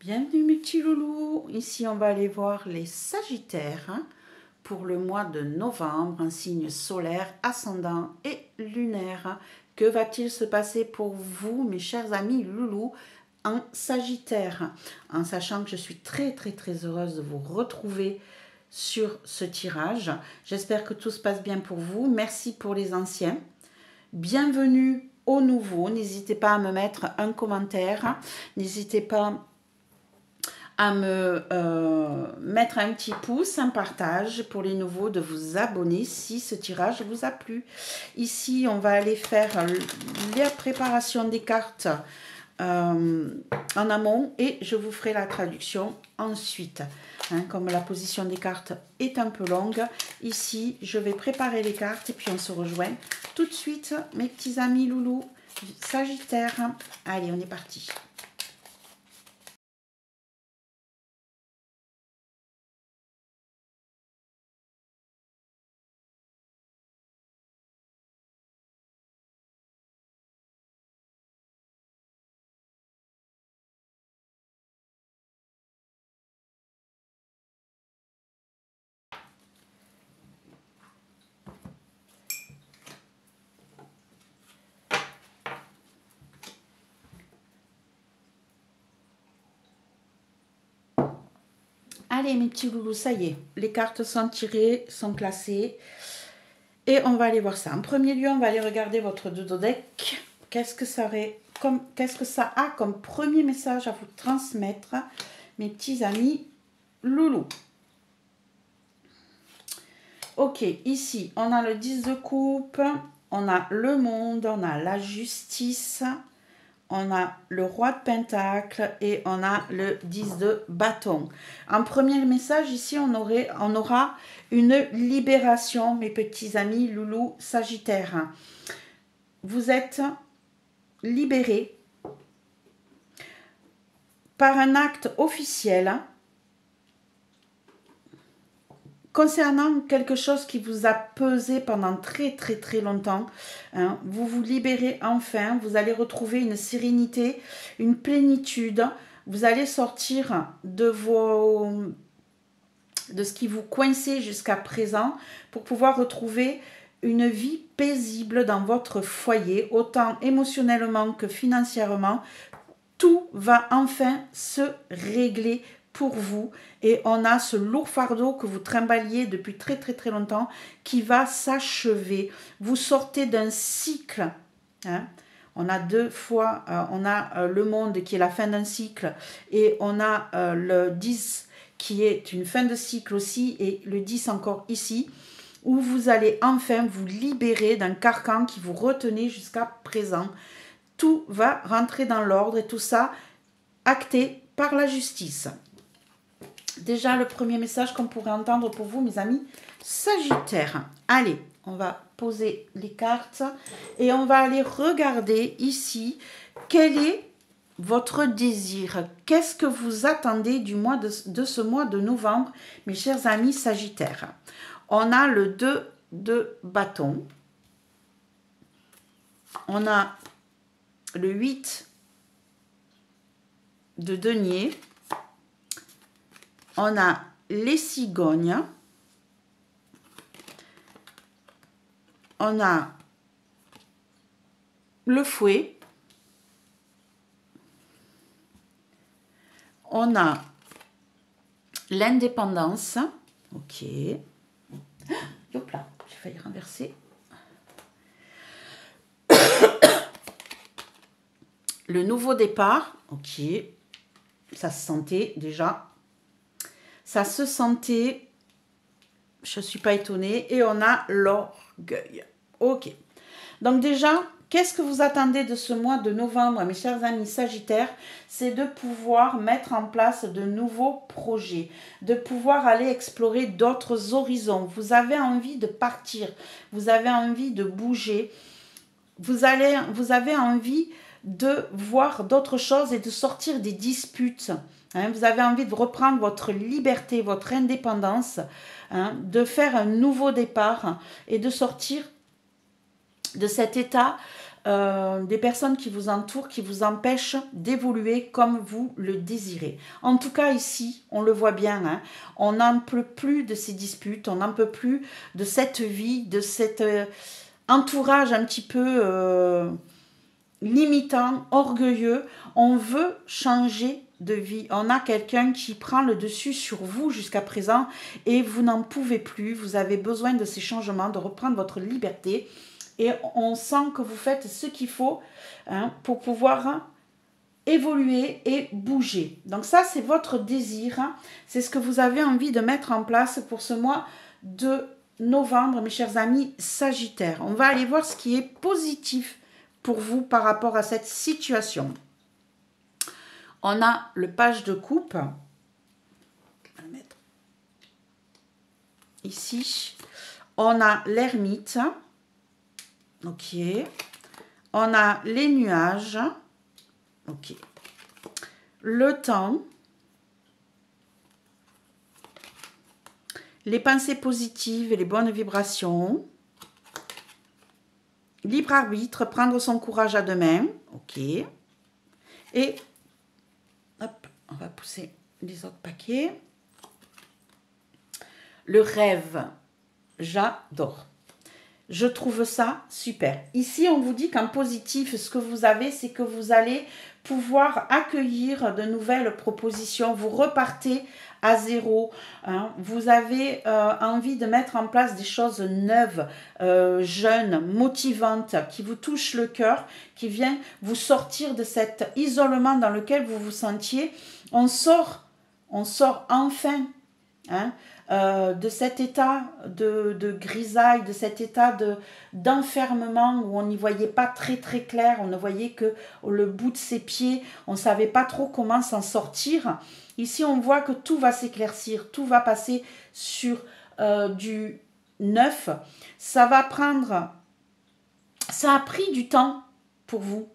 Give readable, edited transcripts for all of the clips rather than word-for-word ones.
Bienvenue mes petits loulous. Ici on va aller voir les Sagittaires pour le mois de novembre, un signe solaire, ascendant et lunaire. Que va-t-il se passer pour vous mes chers amis loulous en Sagittaire? En sachant que je suis très heureuse de vous retrouver sur ce tirage. J'espère que tout se passe bien pour vous. Merci pour les anciens. Bienvenue aux nouveaux. N'hésitez pas à me mettre un commentaire. N'hésitez pas à me mettre un petit pouce, un partage pour les nouveaux, de vous abonner si ce tirage vous a plu. Ici, on va aller faire la préparation des cartes en amont et je vous ferai la traduction ensuite. Comme la position des cartes est un peu longue, ici, je vais préparer les cartes et puis on se rejoint tout de suite, mes petits amis loulous Sagittaire. Allez, on est parti. Allez mes petits loulous, ça y est, les cartes sont tirées, sont classées et on va aller voir ça. En premier lieu, on va aller regarder votre dodo-deck. Qu'est-ce que ça a comme premier message à vous transmettre, mes petits amis loulous? Ok, ici, on a le 10 de coupe, on a le monde, on a la justice, on a le roi de pentacle et on a le 10 de bâton. En premier message, ici, on aura une libération, mes petits amis loulous Sagittaires. Vous êtes libérés par un acte officiel concernant quelque chose qui vous a pesé pendant très longtemps. Vous vous libérez enfin, vous allez retrouver une sérénité, une plénitude. Vous allez sortir de ce qui vous coinçait jusqu'à présent pour pouvoir retrouver une vie paisible dans votre foyer, autant émotionnellement que financièrement. Tout va enfin se régler pour vous et on a ce lourd fardeau que vous trimbaliez depuis très longtemps qui va s'achever. Vous sortez d'un cycle. On a deux fois, on a le monde qui est la fin d'un cycle et on a le 10 qui est une fin de cycle aussi et le 10 encore ici où vous allez enfin vous libérer d'un carcan qui vous retenait jusqu'à présent. Tout va rentrer dans l'ordre et tout ça acté par la justice. Déjà, le premier message qu'on pourrait entendre pour vous, mes amis Sagittaires. Allez, on va poser les cartes et on va aller regarder ici quel est votre désir. Qu'est-ce que vous attendez de ce mois de novembre, mes chers amis Sagittaires? On a le 2 de bâton. On a le 8 de denier. On a les cigognes. On a le fouet. On a l'indépendance. Ok. Hop là, j'ai failli renverser. Le nouveau départ. Ok. Ça se sentait déjà. Ça se sentait, je ne suis pas étonnée. Et on a l'orgueil. Ok. Donc déjà, qu'est-ce que vous attendez de ce mois de novembre, mes chers amis Sagittaires? C'est de pouvoir mettre en place de nouveaux projets, de pouvoir aller explorer d'autres horizons. Vous avez envie de partir, vous avez envie de bouger, vous avez envie de voir d'autres choses et de sortir des disputes. Vous avez envie de reprendre votre liberté, votre indépendance, de faire un nouveau départ et de sortir de cet état des personnes qui vous entourent, qui vous empêchent d'évoluer comme vous le désirez. En tout cas, ici, on le voit bien, hein, on n'en peut plus de ces disputes, on n'en peut plus de cette vie, de cet entourage un petit peu limitant, orgueilleux. On veut changer de vie. On a quelqu'un qui prend le dessus sur vous jusqu'à présent et vous n'en pouvez plus. Vous avez besoin de ces changements, de reprendre votre liberté. Et on sent que vous faites ce qu'il faut, hein, pour pouvoir évoluer et bouger. Donc ça, c'est votre désir. Hein. C'est ce que vous avez envie de mettre en place pour ce mois de novembre, mes chers amis Sagittaires. On va aller voir ce qui est positif pour vous par rapport à cette situation. On a le page de coupe. On va le mettre ici. On a l'ermite. Ok. On a les nuages. Ok. Le temps. Les pensées positives et les bonnes vibrations. Libre arbitre, prendre son courage à deux mains. Ok. Et hop, on va pousser les autres paquets. Le rêve, j'adore. Je trouve ça super. Ici, on vous dit qu'en positif, ce que vous avez, c'est que vous allez pouvoir accueillir de nouvelles propositions. Vous repartez à zéro. Hein. Vous avez envie de mettre en place des choses neuves, jeunes, motivantes, qui vous touchent le cœur, qui viennent vous sortir de cet isolement dans lequel vous vous sentiez. On sort enfin, hein, de cet état de grisaille, de cet état d'enfermement où on n'y voyait pas très très clair, on ne voyait que le bout de ses pieds, on ne savait pas trop comment s'en sortir. Ici, on voit que tout va s'éclaircir, tout va passer sur du neuf. Ça a pris du temps pour vous.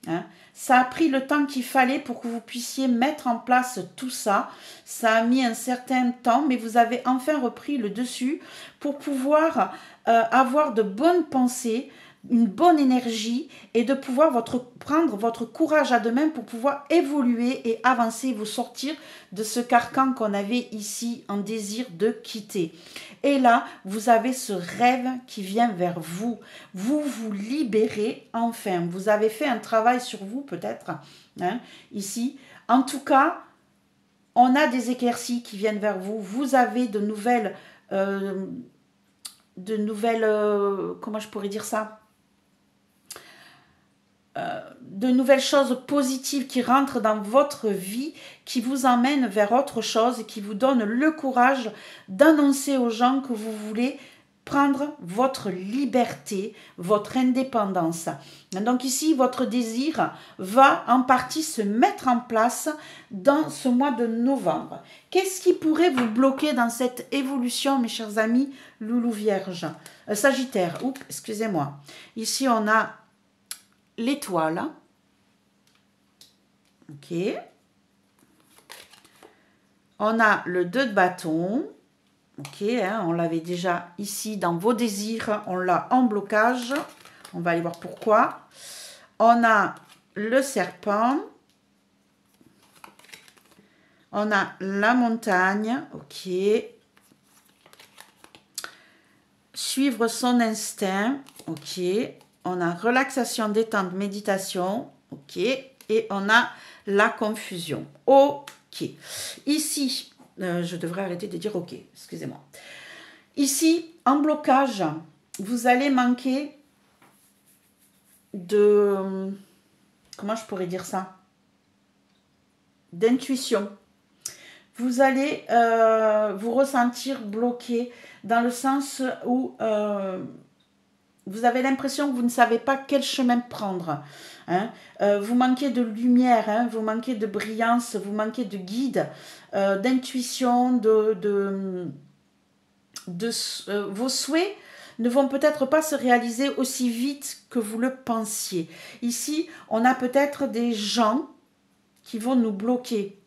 Hein. Ça a pris le temps qu'il fallait pour que vous puissiez mettre en place tout ça. Ça a mis un certain temps, mais vous avez enfin repris le dessus pour pouvoir avoir de bonnes pensées, une bonne énergie et de pouvoir prendre votre courage à deux mains pour pouvoir évoluer et avancer, vous sortir de ce carcan qu'on avait ici en désir de quitter. Et là, vous avez ce rêve qui vient vers vous. Vous vous libérez enfin. Vous avez fait un travail sur vous peut-être, hein, ici. En tout cas, on a des éclaircies qui viennent vers vous. Vous avez de nouvelles comment je pourrais dire ça, de nouvelles choses positives qui rentrent dans votre vie, qui vous emmènent vers autre chose, qui vous donnent le courage d'annoncer aux gens que vous voulez prendre votre liberté, votre indépendance. Donc ici, votre désir va en partie se mettre en place dans ce mois de novembre. Qu'est-ce qui pourrait vous bloquer dans cette évolution, mes chers amis Loulou Vierge, Sagittaire, excusez-moi. Ici, on a l'étoile. Ok. On a le 2 de bâton. Ok, hein, on l'avait déjà ici dans vos désirs. On l'a en blocage. On va aller voir pourquoi. On a le serpent. On a la montagne. Ok. Suivre son instinct. Ok. On a relaxation, détente, méditation. Ok. Et on a la confusion. Ok. Ici, je devrais arrêter de dire ok. Excusez-moi. Ici, en blocage, vous allez manquer de... Comment je pourrais dire ça? D'intuition. Vous allez vous ressentir bloqué dans le sens où... vous avez l'impression que vous ne savez pas quel chemin prendre. Hein. Vous manquez de lumière, hein, vous manquez de brillance, vous manquez de guide, d'intuition, vos souhaits ne vont peut-être pas se réaliser aussi vite que vous le pensiez. Ici, on a peut-être des gens qui vont nous bloquer.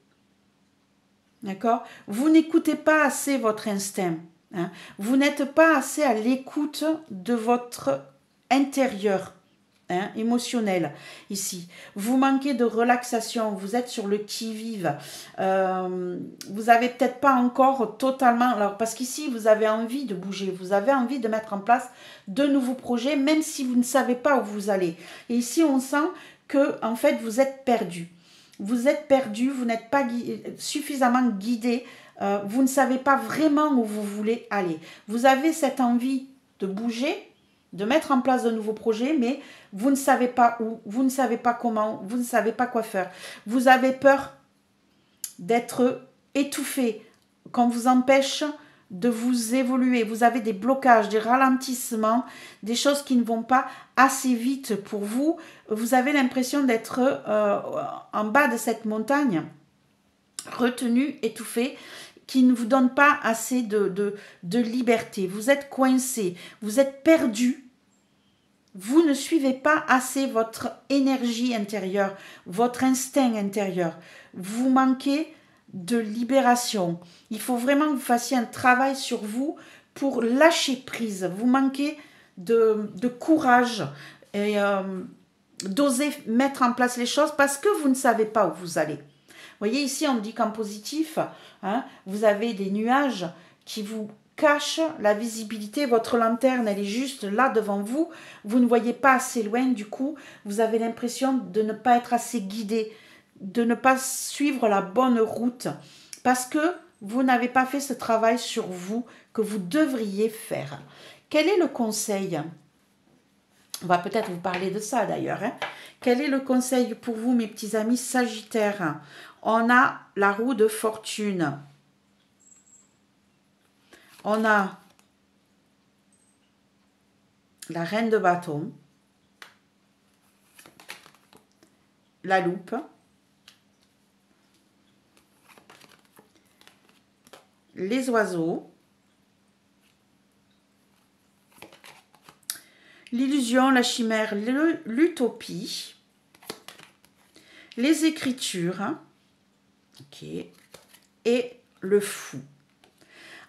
D'accord? Vous n'écoutez pas assez votre instinct. Hein. Vous n'êtes pas assez à l'écoute de votre intérieur. hein, émotionnel ici. Vous manquez de relaxation, vous êtes sur le qui-vive. Vous n'avez peut-être pas encore totalement... Alors, parce qu'ici, vous avez envie de bouger, vous avez envie de mettre en place de nouveaux projets, même si vous ne savez pas où vous allez. Et ici, on sent que, en fait, vous êtes perdu. Vous êtes perdu, vous n'êtes pas suffisamment guidé, vous ne savez pas vraiment où vous voulez aller. Vous avez cette envie de bouger, de mettre en place de nouveaux projets, mais vous ne savez pas où, vous ne savez pas comment, vous ne savez pas quoi faire. Vous avez peur d'être étouffé, qu'on vous empêche de vous évoluer. Vous avez des blocages, des ralentissements, des choses qui ne vont pas assez vite pour vous. Vous avez l'impression d'être en bas de cette montagne, retenu, étouffé, qui ne vous donne pas assez de liberté. Vous êtes coincé, vous êtes perdu. Vous ne suivez pas assez votre énergie intérieure, votre instinct intérieur. Vous manquez de libération. Il faut vraiment que vous fassiez un travail sur vous pour lâcher prise. Vous manquez de courage et d'oser mettre en place les choses parce que vous ne savez pas où vous allez. Vous voyez, ici, on dit qu'en positif, hein, vous avez des nuages qui vous cachent la visibilité. Votre lanterne, elle est juste là devant vous. Vous ne voyez pas assez loin. Du coup, vous avez l'impression de ne pas être assez guidé, de ne pas suivre la bonne route parce que vous n'avez pas fait ce travail sur vous que vous devriez faire. Quel est le conseil ? On va peut-être vous parler de ça d'ailleurs. Hein. Quel est le conseil pour vous, mes petits amis Sagittaires ? On a la roue de fortune. On a la reine de bâton. La loupe. Les oiseaux. L'illusion, la chimère, l'utopie. Les écritures. Ok. Et le fou.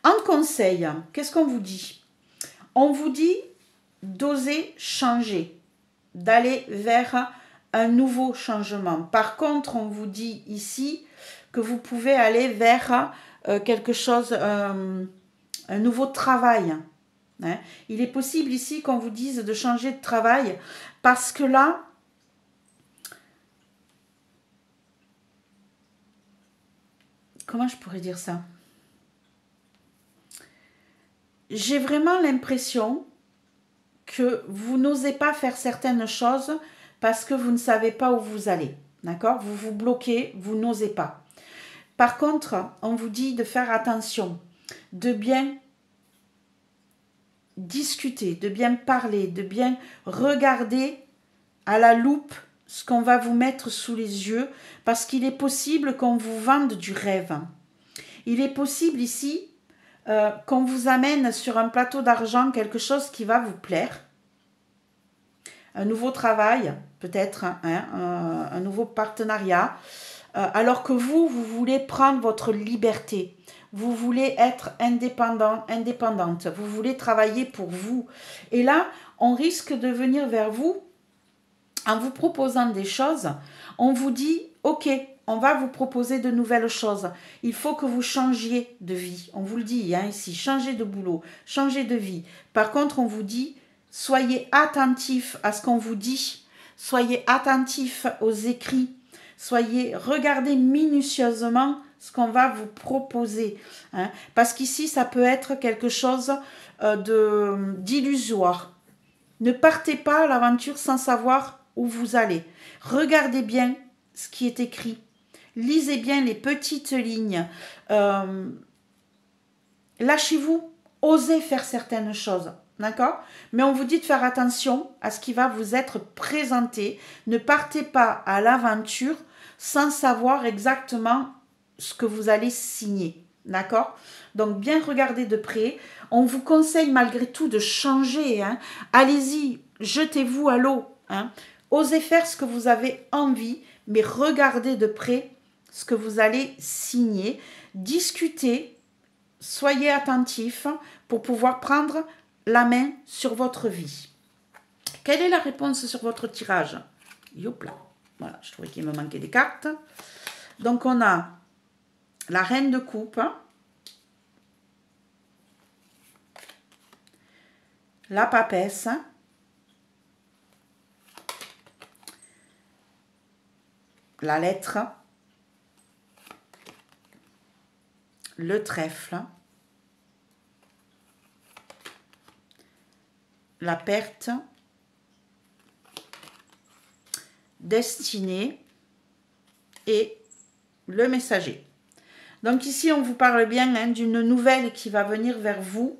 En conseil, qu'est-ce qu'on vous dit? On vous dit d'oser changer, d'aller vers un nouveau changement. Par contre, on vous dit ici que vous pouvez aller vers quelque chose, un nouveau travail. Hein. Il est possible ici qu'on vous dise de changer de travail parce que là, comment je pourrais dire ça? J'ai vraiment l'impression que vous n'osez pas faire certaines choses parce que vous ne savez pas où vous allez. D'accord? Vous vous bloquez, vous n'osez pas. Par contre, on vous dit de faire attention, de bien discuter, de bien parler, de bien regarder à la loupe ce qu'on va vous mettre sous les yeux parce qu'il est possible qu'on vous vende du rêve. Il est possible ici qu'on vous amène sur un plateau d'argent quelque chose qui va vous plaire. Un nouveau travail, peut-être, hein, un nouveau partenariat, alors que vous voulez prendre votre liberté. Vous voulez être indépendant, indépendante. Vous voulez travailler pour vous. Et là, on risque de venir vers vous en vous proposant des choses. On vous dit, ok, on va vous proposer de nouvelles choses. Il faut que vous changiez de vie. On vous le dit hein, ici, changez de boulot, changez de vie. Par contre, on vous dit, soyez attentifs à ce qu'on vous dit. Soyez attentifs aux écrits. Regardez minutieusement ce qu'on va vous proposer. Hein, parce qu'ici, ça peut être quelque chose d'illusoire. Ne partez pas à l'aventure sans savoir où vous allez. Regardez bien ce qui est écrit. Lisez bien les petites lignes. Lâchez-vous. Osez faire certaines choses. D'accord? Mais on vous dit de faire attention à ce qui va vous être présenté. Ne partez pas à l'aventure sans savoir exactement ce que vous allez signer. D'accord? Donc, bien regarder de près. On vous conseille malgré tout de changer. Hein. Allez-y, jetez-vous à l'eau. Hein. Osez faire ce que vous avez envie, mais regardez de près ce que vous allez signer. Discutez, soyez attentifs pour pouvoir prendre la main sur votre vie. Quelle est la réponse sur votre tirage? Yopla. Voilà, je trouvais qu'il me manquait des cartes. Donc, on a la reine de coupe, la papesse, la lettre, le trèfle, la perte, destinée et le messager. Donc ici, on vous parle bien d'une nouvelle qui va venir vers vous,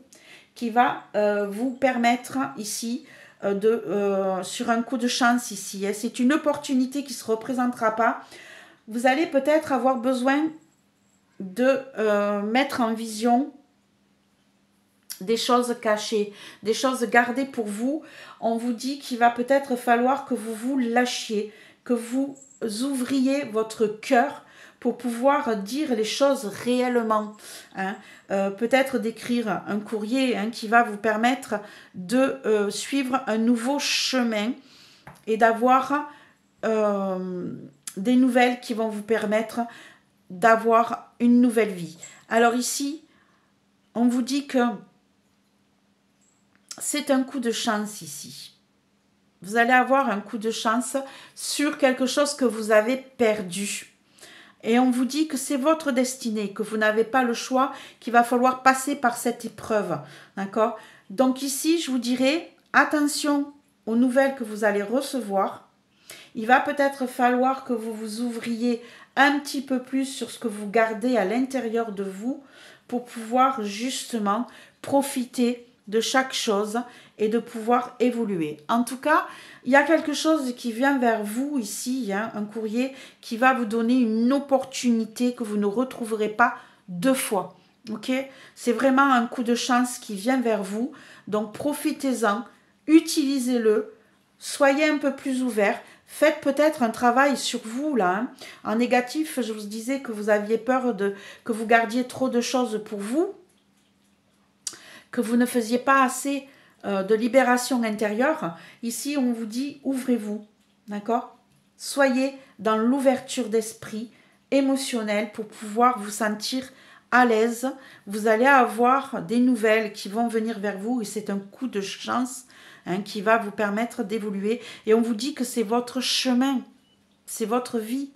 qui va vous permettre ici, sur un coup de chance ici. C'est une opportunité qui ne se représentera pas. Vous allez peut-être avoir besoin de mettre en vision des choses cachées, des choses gardées pour vous. On vous dit qu'il va peut-être falloir que vous vous lâchiez, que vous ouvriez votre cœur pour pouvoir dire les choses réellement. Peut-être d'écrire un courrier qui va vous permettre de suivre un nouveau chemin et d'avoir des nouvelles qui vont vous permettre d'avoir une nouvelle vie. Alors ici, on vous dit que c'est un coup de chance ici. Vous allez avoir un coup de chance sur quelque chose que vous avez perdu. Et on vous dit que c'est votre destinée, que vous n'avez pas le choix, qu'il va falloir passer par cette épreuve. D'accord? Donc ici, je vous dirais, attention aux nouvelles que vous allez recevoir. Il va peut-être falloir que vous vous ouvriez un petit peu plus sur ce que vous gardez à l'intérieur de vous pour pouvoir justement profiter de chaque chose et de pouvoir évoluer. En tout cas, il y a quelque chose qui vient vers vous ici, un courrier qui va vous donner une opportunité que vous ne retrouverez pas deux fois. Ok? C'est vraiment un coup de chance qui vient vers vous. Donc profitez-en, utilisez-le, soyez un peu plus ouverts. Faites peut-être un travail sur vous là. En négatif, je vous disais que vous aviez peur que vous gardiez trop de choses pour vous, que vous ne faisiez pas assez de libération intérieure. Ici, on vous dit ouvrez-vous, d'accord? Soyez dans l'ouverture d'esprit émotionnelle pour pouvoir vous sentir à l'aise. Vous allez avoir des nouvelles qui vont venir vers vous et c'est un coup de chance qui va vous permettre d'évoluer. Et on vous dit que c'est votre chemin, c'est votre vie,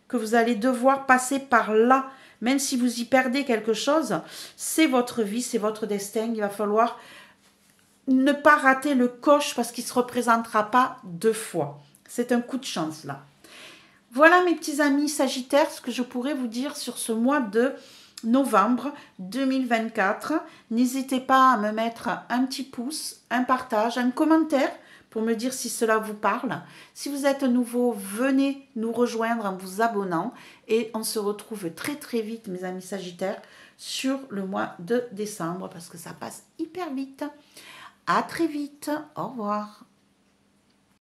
que vous allez devoir passer par là. Même si vous y perdez quelque chose, c'est votre vie, c'est votre destin. Il va falloir ne pas rater le coche parce qu'il ne se représentera pas deux fois. C'est un coup de chance là. Voilà mes petits amis Sagittaires, ce que je pourrais vous dire sur ce mois de novembre 2024. N'hésitez pas à me mettre un petit pouce, un partage, un commentaire pour me dire si cela vous parle. Si vous êtes nouveau, venez nous rejoindre en vous abonnant et on se retrouve très très vite mes amis Sagittaires sur le mois de décembre parce que ça passe hyper vite. À très vite, au revoir.